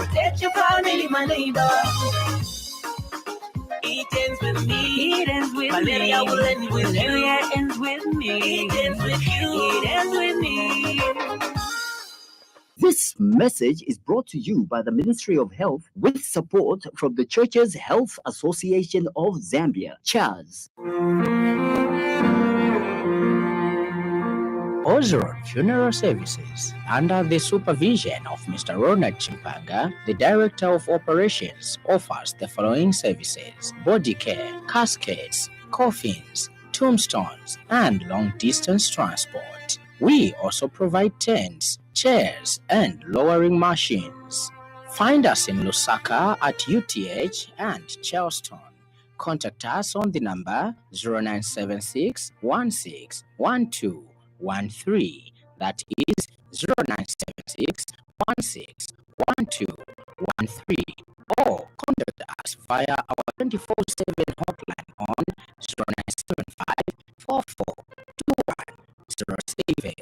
protect your family, my neighbor. It ends with me. It ends with malaria will end with malaria you. Ends with me. It ends with you. It ends with me. This message is brought to you by the Ministry of Health with support from the Churches Health Association of Zambia, CHAZ. Ozeron Funeral Services, under the supervision of Mr. Ronald Chimpanga, the Director of Operations, offers the following services: body care, caskets, coffins, tombstones, and long-distance transport. We also provide tents, chairs, and lowering machines. Find us in Lusaka at UTH and Charleston. Contact us on the number 0976 161213. That is 0976 161213. Or contact us via our 24/7 hotline on 0975 442107.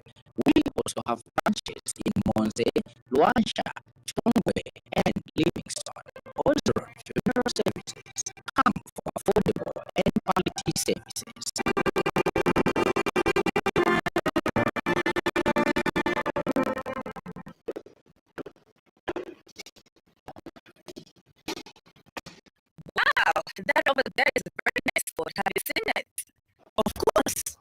We also have branches in Monze, Luansha, Chongwe, and Livingston. Ozeron Funeral Services. Come for affordable and quality services. Wow, that over there is a very nice spot. Have you seen it? Of course.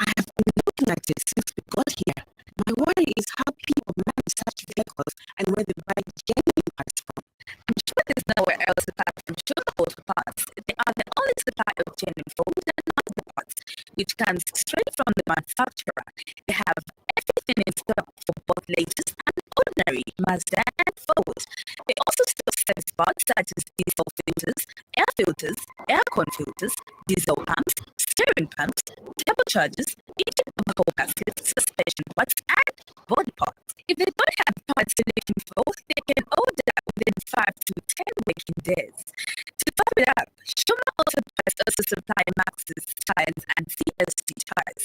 I have been looking at it since we got here. My worry is how people manage such vehicles and where they buy genuine parts from. I'm sure there's nowhere else apart from Shuma Auto Parts. They are the only supplier of genuine Ford and Mazda parts, which comes straight from the manufacturer. They have everything in stock for both latest and ordinary Mazda and Ford. They also still sell parts such as diesel filters, aircon filters, diesel pumps, steering pumps, turbochargers, engine overhaul gaskets, suspension parts, and body parts. If they don't have parts in looking for, they can order within 5 to 10 working days. To top it up, Shuma Auto Parts also supply Maxxis tires and CST tires.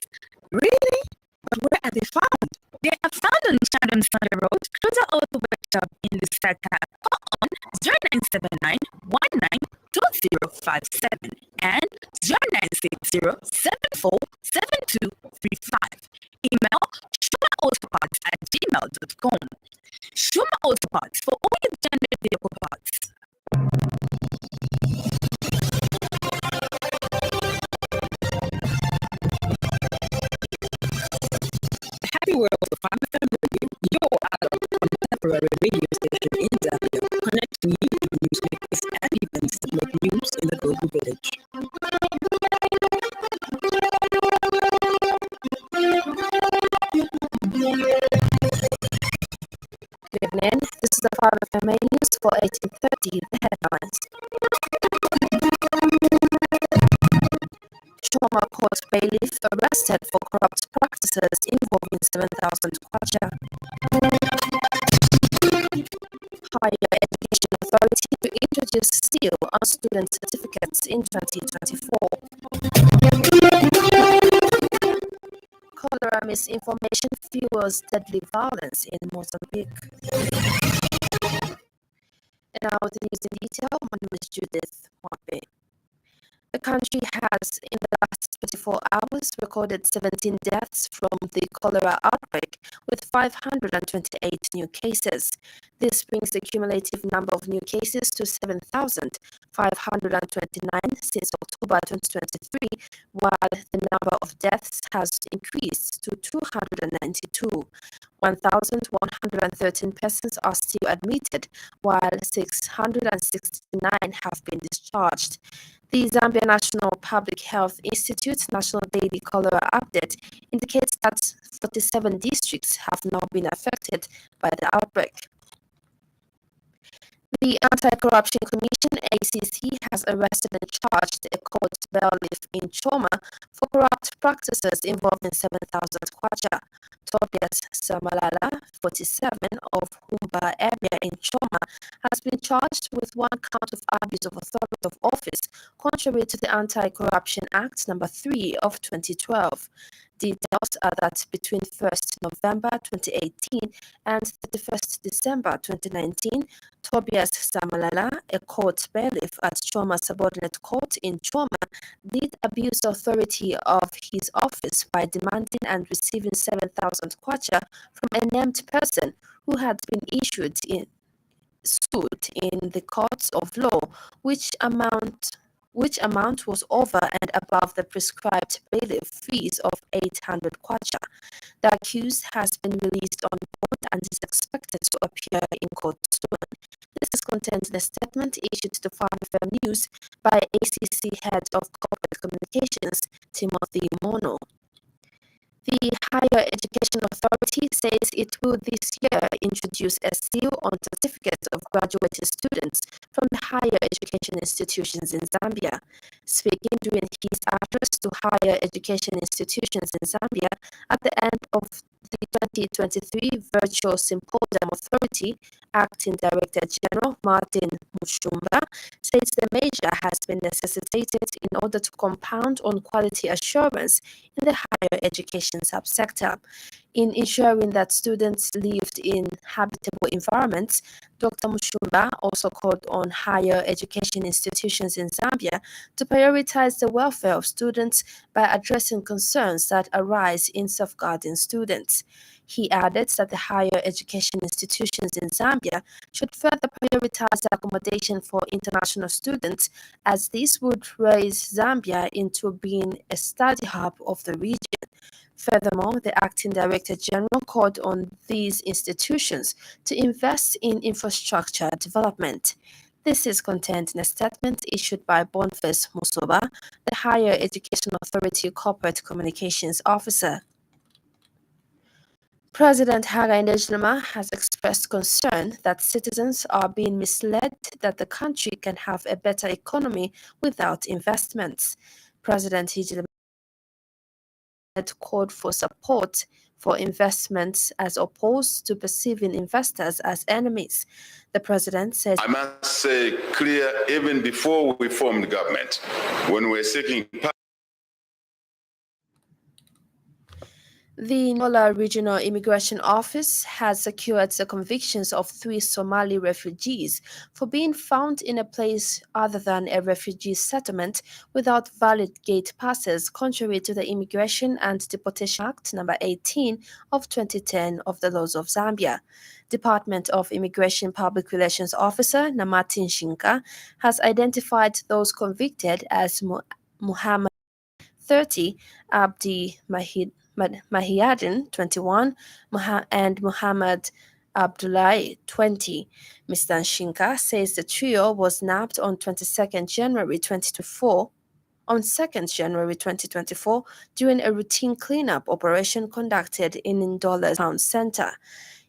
Really? But where are they found? They are found on Chatham Sunday Road, Cruiser Auto Workshop in Lusaka, or on 0979 192057 and 0960 747235. Email shumaautoparts@gmail.com. Shuma Auto Parts for all your standard vehicle parts. Happy World of Farmer Family, your adult contemporary radio station in Zambia, connecting you with newsmakers and events that make news in the global village. Good evening. This is the Father FMA News for 1830. The headlines. Shoma Court bailiff arrested for corrupt practices involving 7,000 kwacha. Higher Education Authority to introduce seal on student certificates in 2024. Cholera misinformation fuels deadly violence in Mozambique. And now with the news in detail, my name is Judith Mwabe. The country has, in the last 24 hours, recorded 17 deaths from the cholera outbreak, with 528 new cases. This brings the cumulative number of new cases to 7,529 since October 2023, while the number of deaths has increased to 292. 1,113 persons are still admitted, while 669 have been discharged. The Zambia National Public Health Institute's National Daily Cholera Update indicates that 47 districts have now been affected by the outbreak. The Anti-Corruption Commission, ACC, has arrested and charged a court bailiff in Choma for corrupt practices involving 7,000 kwacha. Tobias Samalala, 47, of Humba area in Choma, has been charged with one count of abuse of authority of office, contrary to the Anti-Corruption Act No. 3 of 2012. Details are that between 1st November 2018 and 31st December 2019, Tobias Samalala, a court bailiff at Choma Subordinate Court in Choma, did abuse the authority of his office by demanding and receiving 7,000 kwacha from a named person who had been sued in the courts of law, which amount was over and above the prescribed bailiff fees of 800 kwacha. The accused has been released on bond and is expected to appear in court soon. This is contained in a statement issued to Farm FM News by ACC Head of Corporate Communications, Timothy Mono. The Higher Education Authority says it will this year introduce a seal on certificates of graduating students from the higher education institutions in Zambia. Speaking during his address to higher education institutions in Zambia at the end of the 2023 Virtual Symposium Authority, Acting Director General Martin Mushumba says the measure has been necessitated in order to compound on quality assurance in the higher education subsector. In ensuring that students lived in habitable environments, Dr. Mushumba also called on higher education institutions in Zambia to prioritize the welfare of students by addressing concerns that arise in safeguarding students. He added that the higher education institutions in Zambia should further prioritize accommodation for international students, as this would raise Zambia into being a study hub of the region. Furthermore, the Acting Director General called on these institutions to invest in infrastructure development. This is contained in a statement issued by Boniface Musoba, the Higher Education Authority Corporate Communications Officer. President Hakainde Hichilema has expressed concern that citizens are being misled that the country can have a better economy without investments. President Hichilema had called for support for investments as opposed to perceiving investors as enemies. The president says, I must say clear, even before we formed government, when we were seeking the Ndola Regional Immigration Office has secured the convictions of 3 Somali refugees for being found in a place other than a refugee settlement without valid gate passes, contrary to the Immigration and Deportation Act No. 18 of 2010 of the laws of Zambia. Department of Immigration Public Relations Officer Namati Nshinka has identified those convicted as Muhammad 30, Abdi Mahiyadin, 21, and Muhammad Abdullahi, 20. Mr. Nshinka says the trio was nabbed on 22nd January 2024 during a routine cleanup operation conducted in Ndola's town center.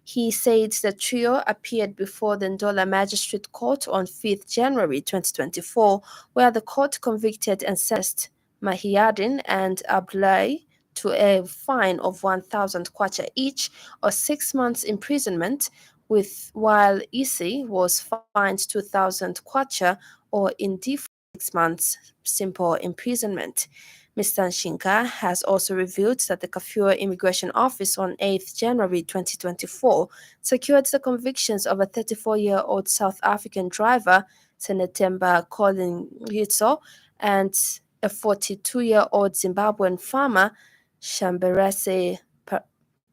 He said the trio appeared before the Ndola Magistrate Court on 5th January 2024, where the court convicted and sentenced Mahiyadin and Abdullahi to a fine of 1,000 kwacha each, or 6 months imprisonment, while Isi was fined 2,000 kwacha, or indefinite 6 months simple imprisonment. Mr. Nshinka has also revealed that the Kafue Immigration Office on 8th January 2024 secured the convictions of a 34-year-old South African driver, Senetemba Colin Ritso, and a 42-year-old Zimbabwean farmer, Shamberese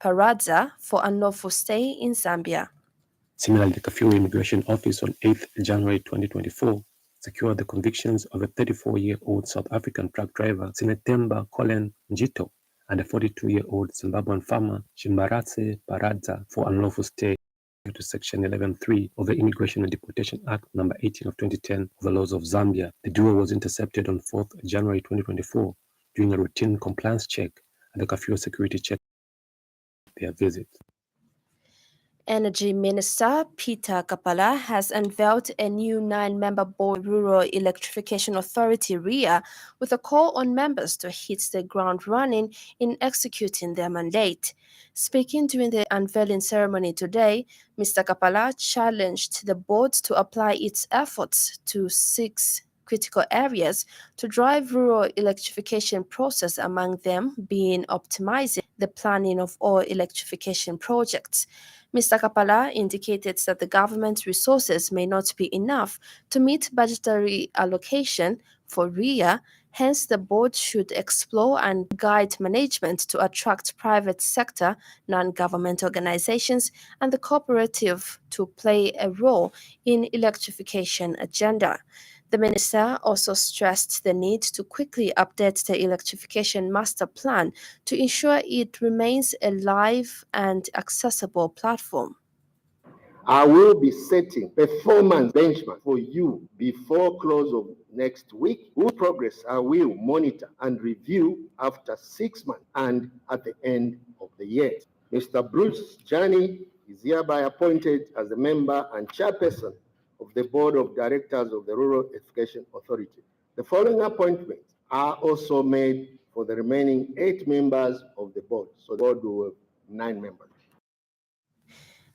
Paradza, for unlawful stay in Zambia. Similarly, the Kafue Immigration Office on 8th January 2024 secured the convictions of a 34-year-old South African truck driver, Sinetemba Colin Njito, and a 42-year-old Zimbabwean farmer, Shimbaratse Paradza, for unlawful stay to Section 11.3 of the Immigration and Deportation Act No. 18 of 2010 of the laws of Zambia. The duo was intercepted on 4th January 2024 during a routine compliance check at the Kafue security check their visit. Energy Minister Peter Kapala has unveiled a new 9-member board Rural Electrification Authority REA with a call on members to hit the ground running in executing their mandate. Speaking during the unveiling ceremony today, Mr. Kapala challenged the board to apply its efforts to 6 critical areas to drive rural electrification process, among them being optimizing the planning of all electrification projects. Mr. Kapala indicated that the government's resources may not be enough to meet budgetary allocation for RIA. Hence, the board should explore and guide management to attract private sector, non-government organizations, and the cooperative to play a role in electrification agenda. The minister also stressed the need to quickly update the electrification master plan to ensure it remains a live and accessible platform. I will be setting performance benchmark for you before close of next week, whose progress I will monitor and review after 6 months and at the end of the year. Mr. Bruce Jani is hereby appointed as a member and chairperson of the Board of Directors of the Rural Electrification Authority. The following appointments are also made for the remaining 8 members of the board. So the board will have 9 members.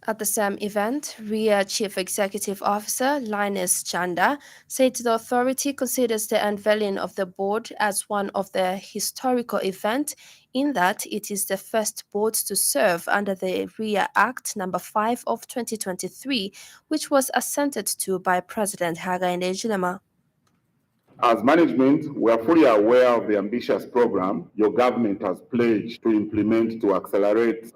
At the same event, RIA Chief Executive Officer Linus Chanda said the authority considers the unveiling of the board as one of the historical events in that it is the first board to serve under the RIA Act No. 5 of 2023, which was assented to by President Hakainde Hichilema. As management, we are fully aware of the ambitious program your government has pledged to implement to accelerate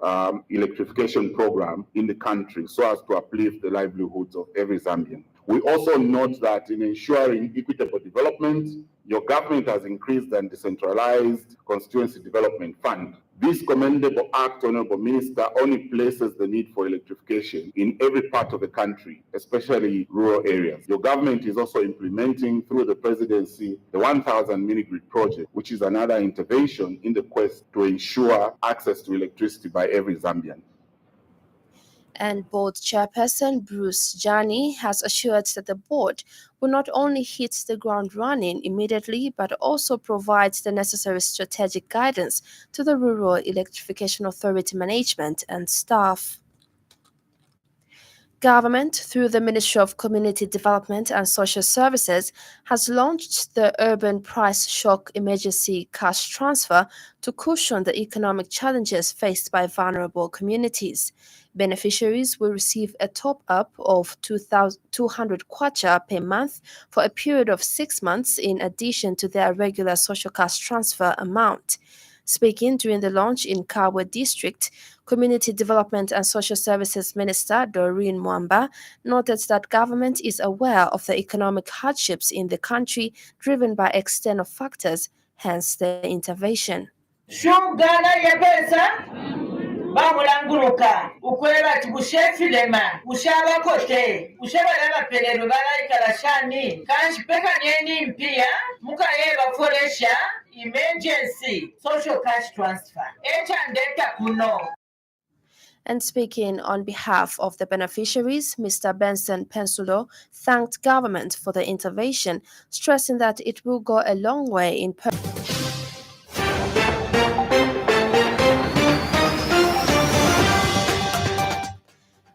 electrification program in the country so as to uplift the livelihoods of every Zambian. We also note that in ensuring equitable development, your government has increased and decentralized constituency development fund. This commendable act, Honorable Minister, only places the need for electrification in every part of the country, especially rural areas. Your government is also implementing through the presidency the 1,000 mini-grid project, which is another intervention in the quest to ensure access to electricity by every Zambian. And board chairperson Bruce Jani has assured that the board will not only hit the ground running immediately, but also provide the necessary strategic guidance to the Rural Electrification Authority management and staff. Government, through the Ministry of Community Development and Social Services, has launched the Urban Price Shock Emergency Cash Transfer to cushion the economic challenges faced by vulnerable communities. Beneficiaries will receive a top-up of 200 kwacha per month for a period of 6 months in addition to their regular social cash transfer amount. Speaking during the launch in Kabwe District, Community Development and Social Services Minister Doreen Mwamba noted that government is aware of the economic hardships in the country driven by external factors, hence the intervention. Bamulanguruka ukweba tibusefilema ushaba kote ushaba laba pelero balaikala shani kanji peka nyeni mpia muka yeba foresha emergency social cash transfer echa ndeta kuno. And speaking on behalf of the beneficiaries, Mr. Benson Pensulo thanked government for the intervention, stressing that it will go a long way in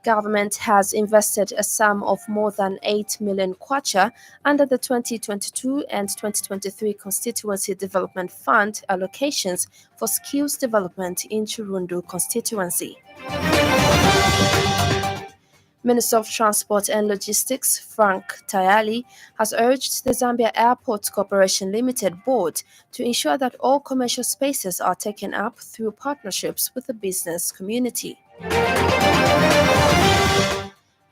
Government has invested a sum of more than 8 million kwacha under the 2022 and 2023 Constituency Development Fund allocations for skills development in Chirundu constituency. Minister of Transport and Logistics Frank Tayali has urged the Zambia Airport Corporation Limited board to ensure that all commercial spaces are taken up through partnerships with the business community.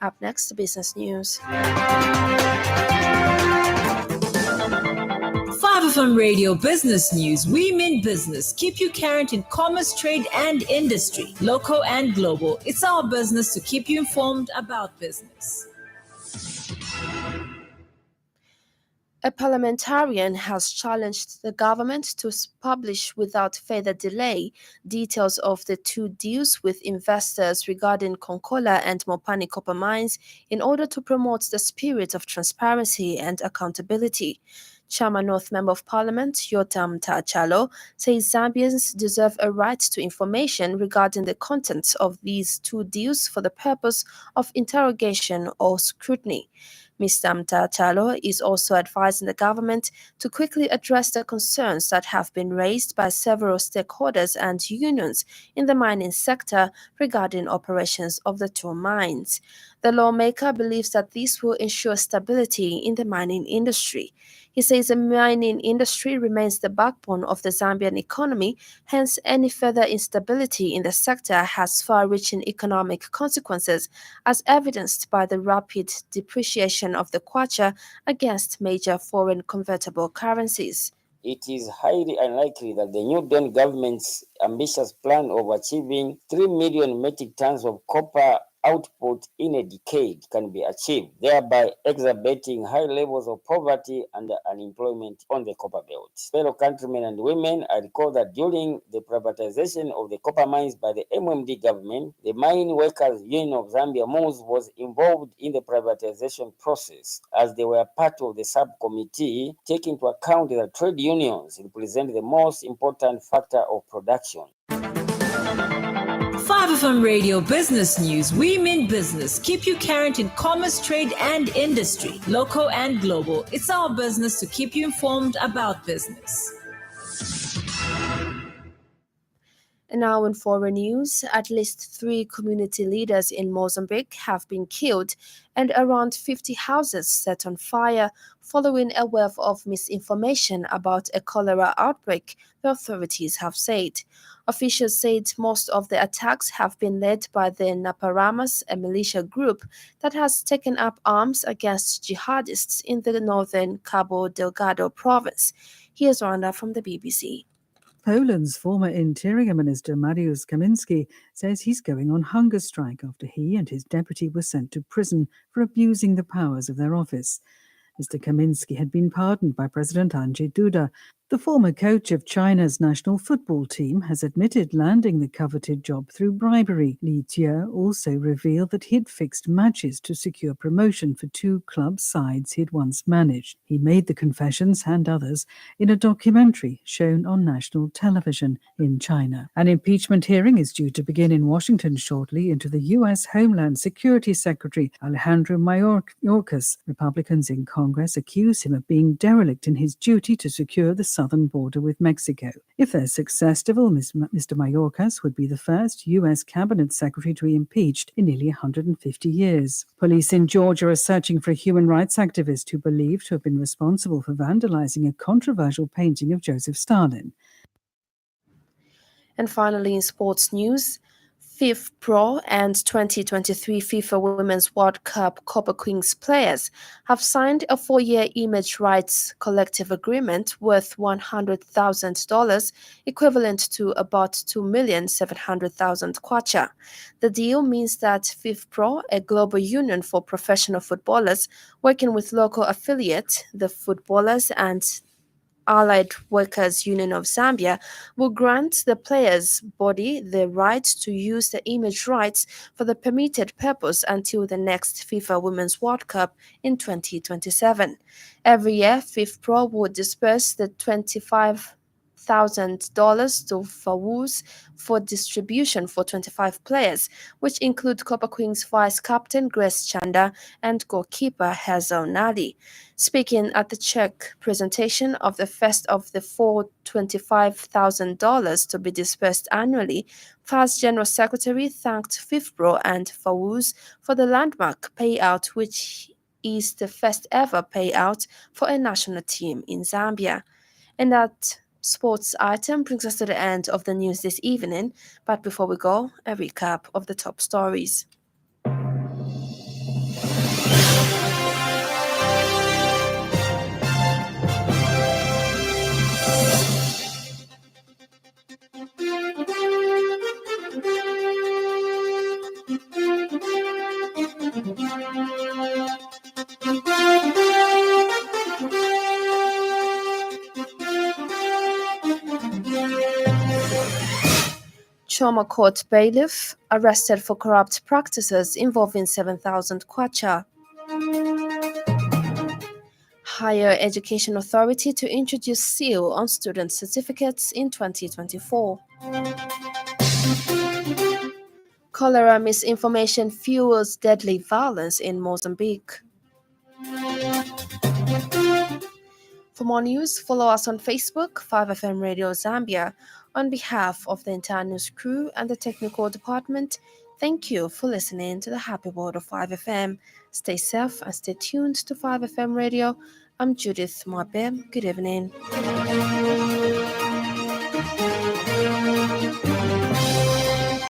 Up next, the business news. 5FM Radio Business News. We mean business. Keep you current in commerce, trade, and industry, local and global. It's our business to keep you informed about business. A parliamentarian has challenged the government to publish without further delay details of the 2 deals with investors regarding Konkola and Mopani copper mines in order to promote the spirit of transparency and accountability. Chama North Member of Parliament Yotam Ta'Chalo says Zambians deserve a right to information regarding the contents of these 2 deals for the purpose of interrogation or scrutiny. Mr. Mtatalo is also advising the government to quickly address the concerns that have been raised by several stakeholders and unions in the mining sector regarding operations of the two mines. The lawmaker believes that this will ensure stability in the mining industry. He says the mining industry remains the backbone of the Zambian economy, hence any further instability in the sector has far-reaching economic consequences, as evidenced by the rapid depreciation of the kwacha against major foreign convertible currencies. It is highly unlikely that the New Dawn government's ambitious plan of achieving 3 million metric tons of copper output in a decade can be achieved, thereby exacerbating high levels of poverty and unemployment on the copper belt. Fellow countrymen and women, I recall that during the privatization of the copper mines by the MMD government, the Mine Workers Union of Zambia MUZ was involved in the privatization process, as they were part of the subcommittee taking into account that trade unions represent the most important factor of production. 5FM Radio Business News. We mean business. Keep you current in commerce, trade, and industry, local and global. It's our business to keep you informed about business. And now in foreign news, at least 3 community leaders in Mozambique have been killed and around 50 houses set on fire following a wave of misinformation about a cholera outbreak, the authorities have said. Officials said most of the attacks have been led by the Naparamas, a militia group that has taken up arms against jihadists in the northern Cabo Delgado province. Here's Rwanda from the BBC. Poland's former Interior Minister Mariusz Kaminski says he's going on hunger strike after he and his deputy were sent to prison for abusing the powers of their office. Mr. Kaminski had been pardoned by President Andrzej Duda. The former coach of China's national football team has admitted landing the coveted job through bribery. Li Jie also revealed that he'd fixed matches to secure promotion for 2 club sides he'd once managed. He made the confessions and others in a documentary shown on national television in China. An impeachment hearing is due to begin in Washington shortly into the U.S. Homeland Security Secretary Alejandro Mayorkas. Republicans in Congress accuse him of being derelict in his duty to secure the southern border with Mexico. If they're successful, Mr. Mayorkas would be the first U.S. cabinet secretary to be impeached in nearly 150 years. Police in Georgia are searching for a human rights activist who believed to have been responsible for vandalizing a controversial painting of Joseph Stalin. And finally, in sports news, FIFPro and 2023 FIFA Women's World Cup Copper Queens players have signed a 4-year image rights collective agreement worth $100,000, equivalent to about 2,700,000 kwacha. The deal means that FIFPro, a global union for professional footballers working with local affiliates, the Footballers and Allied Workers Union of Zambia, will grant the players' body the right to use the image rights for the permitted purpose until the next FIFA Women's World Cup in 2027. Every year, FIFPro will disperse the $25,000 to FAWUZ for distribution for 25 players, which include Copper Queens vice captain Grace Chanda and goalkeeper Hazel Nali. Speaking at the check presentation of the first of the four $25,000 to be dispersed annually, FA's General Secretary thanked FIFPro and FAWUZ for the landmark payout, which is the first ever payout for a national team in Zambia. And that sports item brings us to the end of the news this evening. But before we go, a recap of the top stories. Choma Court bailiff arrested for corrupt practices involving 7,000 kwacha. Higher Education Authority to introduce seal on student certificates in 2024. Cholera misinformation fuels deadly violence in Mozambique. For more news, follow us on Facebook, 5FM Radio Zambia. On behalf of the entire news crew and the technical department, thank you for listening to the Happy World of 5FM. Stay safe and stay tuned to 5FM Radio. I'm Judith Mwabem. Good evening.